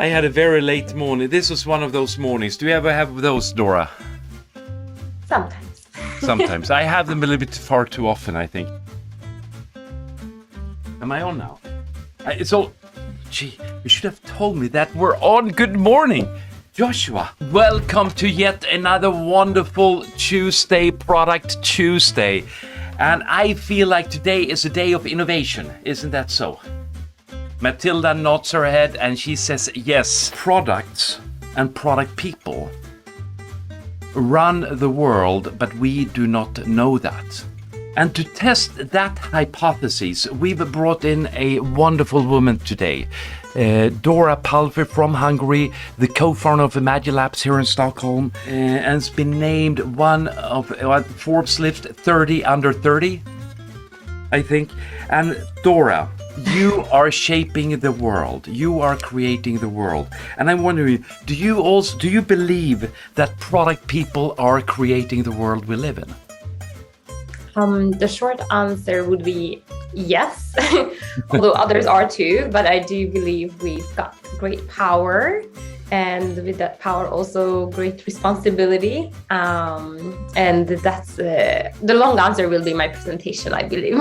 I had a very late morning. This was one of those mornings. Do you ever have those, Dora? Sometimes. Sometimes. I have them a little bit far too often, I think. Am I on now? It's all... Gee, you should have told me that we're on. Good morning, Joshua. Welcome to yet another wonderful Tuesday, Product Tuesday. And I feel like today is a day of innovation. Isn't that so? Matilda nods her head and she says, yes, products and product people run the world, but we do not know that. And to test that hypothesis, we've brought in a wonderful woman today. Dora Palfi from Hungary, the co-founder of Imagilabs here in Stockholm, and has been named one of Forbes list 30 under 30, I think. And Dora, you are shaping the world. You are creating the world. And I'm wondering, do you believe that product people are creating the world we live in? The short answer would be yes, although others are too, but I do believe we've got great power, and with that power also great responsibility. And that's the long answer will be my presentation, I believe.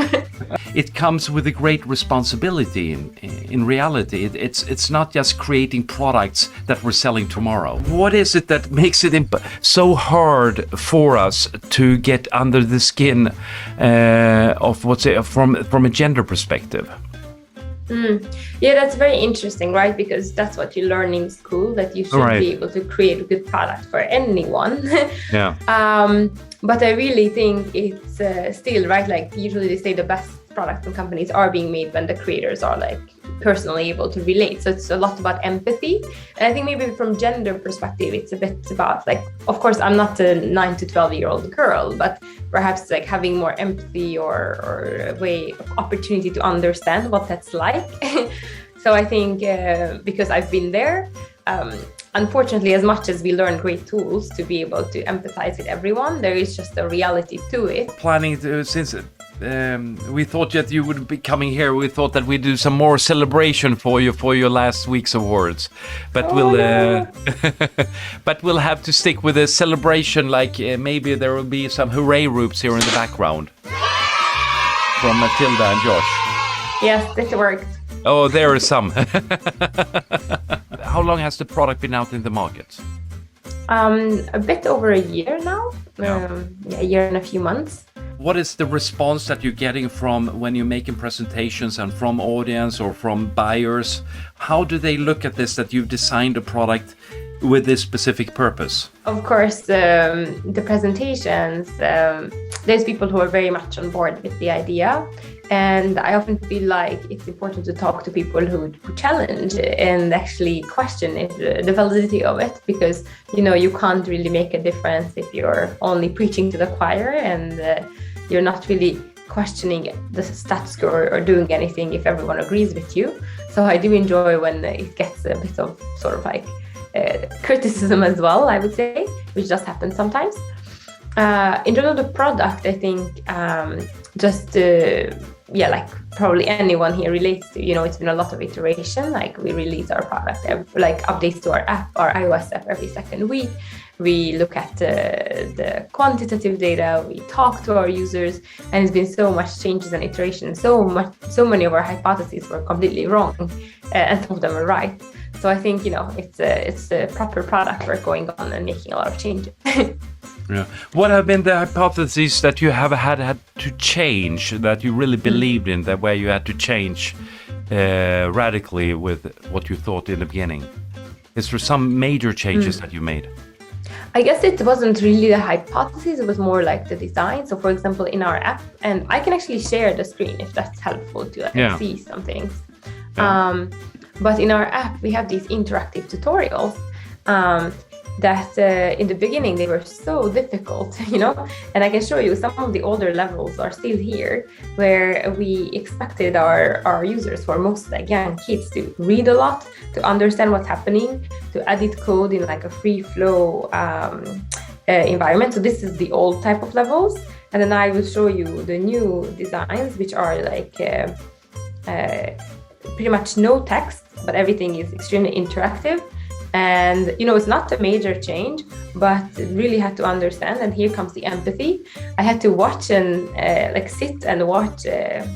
It comes with a great responsibility in reality. It's not just creating products that we're selling tomorrow. What is it that makes it so hard for us to get under the skin of from a gender perspective? Yeah, that's very interesting, right? Because that's what you learn in school, that you should be able to create a good product for anyone. Yeah. But I really think it's still, right? Like usually they say the best products and companies are being made when the creators are like personally able to relate. So it's a lot about empathy. And I think maybe from gender perspective, it's a bit about like, of course, I'm not a 9 to 12-year-old girl, but perhaps like having more empathy or a way of opportunity to understand what that's like. So I think because I've been there, unfortunately, as much as we learn great tools to be able to empathize with everyone, there is just a reality to it. Planning to, since we thought that you would be coming here, we thought that we'd do some more celebration for your last week's awards, but but we'll have to stick with a celebration. Like maybe there will be some hooray groups here in the background from Matilda and Josh. Yes, it worked. Oh, there is some. How long has the product been out in the market? A bit over a year now. A year and a few months. What is the response that you're getting from when you're making presentations and from audience or from buyers? How do they look at this, that you've designed a product with this specific purpose? Of course, the presentations, there's people who are very much on board with the idea. And I often feel like it's important to talk to people who challenge and actually question the validity of it, because, you know, you can't really make a difference if you're only preaching to the choir and you're not really questioning the status quo or doing anything if everyone agrees with you. So I do enjoy when it gets a bit of sort of like criticism as well, I would say, which just happens sometimes. In terms of the product, I think like probably anyone here relates to, you know, it's been a lot of iteration. Like we release our product, like updates to our app, our iOS app every second week. We look at the quantitative data, we talk to our users, and it's been so much changes and iteration. So many of our hypotheses were completely wrong, and some of them are right. So I think, you know, it's a proper product work going on and making a lot of changes. Yeah. What have been the hypotheses that you have had to change, that you really believed in, that where you had to change radically with what you thought in the beginning? Is there some major changes that you made? I guess it wasn't really the hypothesis, it was more like the design. So for example, in our app, and I can actually share the screen if that's helpful to see some things. Yeah. But in our app, we have these interactive tutorials that in the beginning, they were so difficult, you know, and I can show you some of the older levels are still here, where we expected our users, who are most like young kids, to read a lot, to understand what's happening, to edit code in like a free flow environment. So this is the old type of levels. And then I will show you the new designs, which are like pretty much no text, but everything is extremely interactive. And, it's not a major change, but really had to understand. And here comes the empathy. I had to watch and sit and watch, 8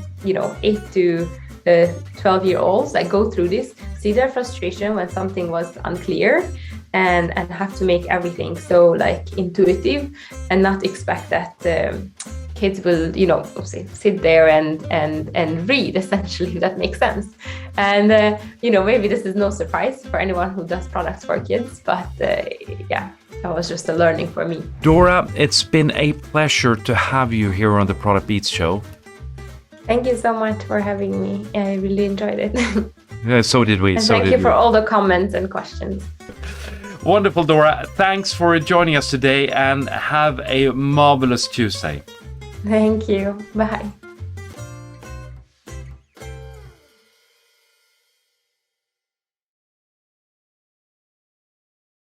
to 12-year-olds go through this, see their frustration when something was unclear, and have to make everything so intuitive and not expect that kids will, sit there and read, essentially, if that makes sense. And, maybe this is no surprise for anyone who does products for kids, but that was just a learning for me. Dora, it's been a pleasure to have you here on the ProductBeats Show. Thank you so much for having me. I really enjoyed it. Yeah, so did we. And thank you for all the comments and questions. Wonderful, Dora. Thanks for joining us today, and have a marvelous Tuesday. Thank you. Bye.